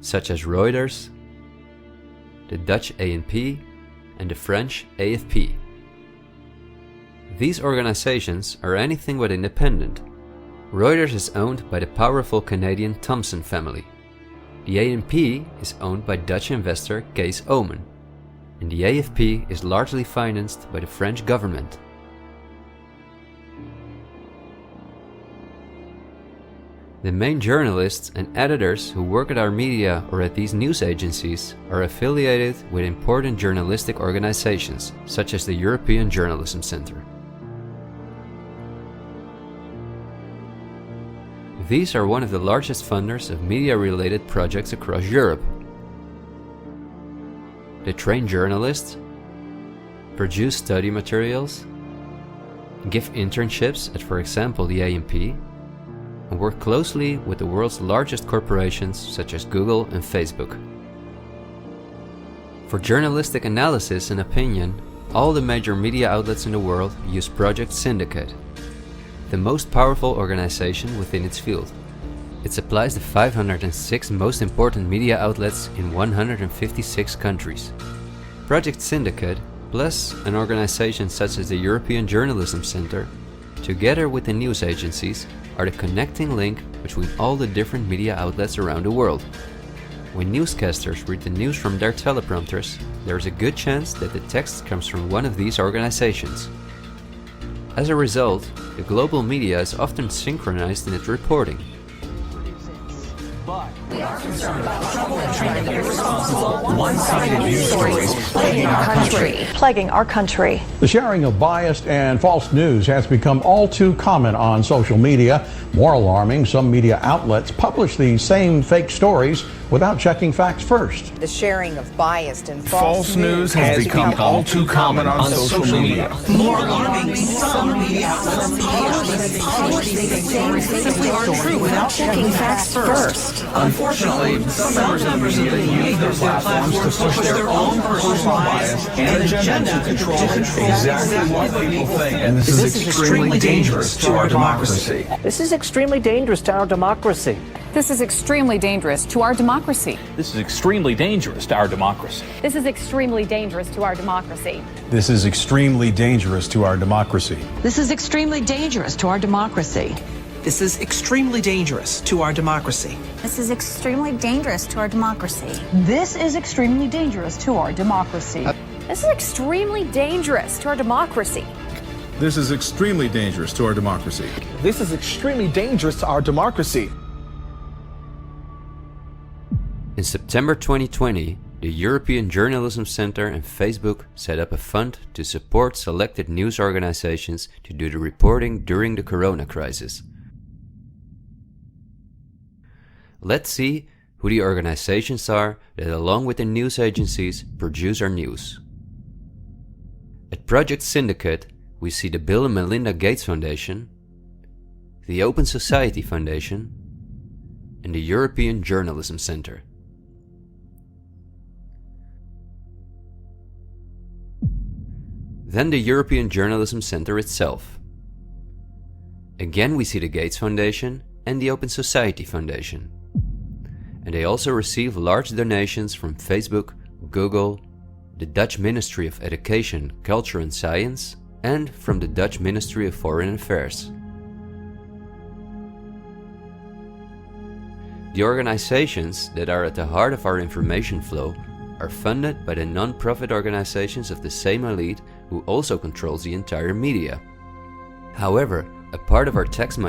such as Reuters, the Dutch ANP, and the French AFP. These organizations are anything but independent. Reuters is owned by the powerful Canadian Thomson family. The ANP is owned by Dutch investor Kees Omen, and the AFP is largely financed by the French government. The main journalists and editors who work at our media or at these news agencies are affiliated with important journalistic organizations, such as the European Journalism Centre. These are one of the largest funders of media-related projects across Europe. They train journalists, produce study materials, give internships at, for example, the ANP, and work closely with the world's largest corporations such as Google and Facebook. For journalistic analysis and opinion, all the major media outlets in the world use Project Syndicate, the most powerful organization within its field. It supplies the 506 most important media outlets in 156 countries. Project Syndicate, plus an organization such as the European Journalism Centre, together with the news agencies, are the connecting link between all the different media outlets around the world. When newscasters read the news from their teleprompters, there is a good chance that the text comes from one of these organizations. As a result, the global media is often synchronized in its reporting. But we are concerned about trouble and trending irresponsible, one-sided news stories plaguing our country. The sharing of biased and false news has become all too common on social media. More alarming, some media outlets publish these same fake stories without checking facts first. The sharing of biased and false news has become all too common on social media. More alarming, some media outlets publish these stories simply aren't true without checking facts first. Unfortunately, some members of the media use their platforms to push their own personal bias and agenda to control exactly what people think. And this is extremely dangerous to our democracy. This is extremely dangerous to our democracy. This is extremely dangerous to our democracy. This is extremely dangerous to our democracy. This is extremely dangerous to our democracy. This is extremely dangerous to our democracy. This is extremely dangerous to our democracy. This is extremely dangerous to our democracy. This is extremely dangerous to our democracy. This is extremely dangerous to our democracy. This is extremely dangerous to our democracy. This is extremely dangerous to our democracy. This is extremely dangerous to our democracy. In September 2020, the European Journalism Centre and Facebook set up a fund to support selected news organizations to do the reporting during the corona crisis. Let's see who the organizations are that, along with the news agencies, produce our news. At Project Syndicate, we see the Bill and Melinda Gates Foundation, the Open Society Foundation, and the European Journalism Centre. Then the European Journalism Centre itself. Again we see the Gates Foundation and the Open Society Foundation. And they also receive large donations from Facebook, Google, the Dutch Ministry of Education, Culture and Science, and from the Dutch Ministry of Foreign Affairs. The organizations that are at the heart of our information flow are funded by the non-profit organizations of the same elite who also controls the entire media. However, a part of our tax money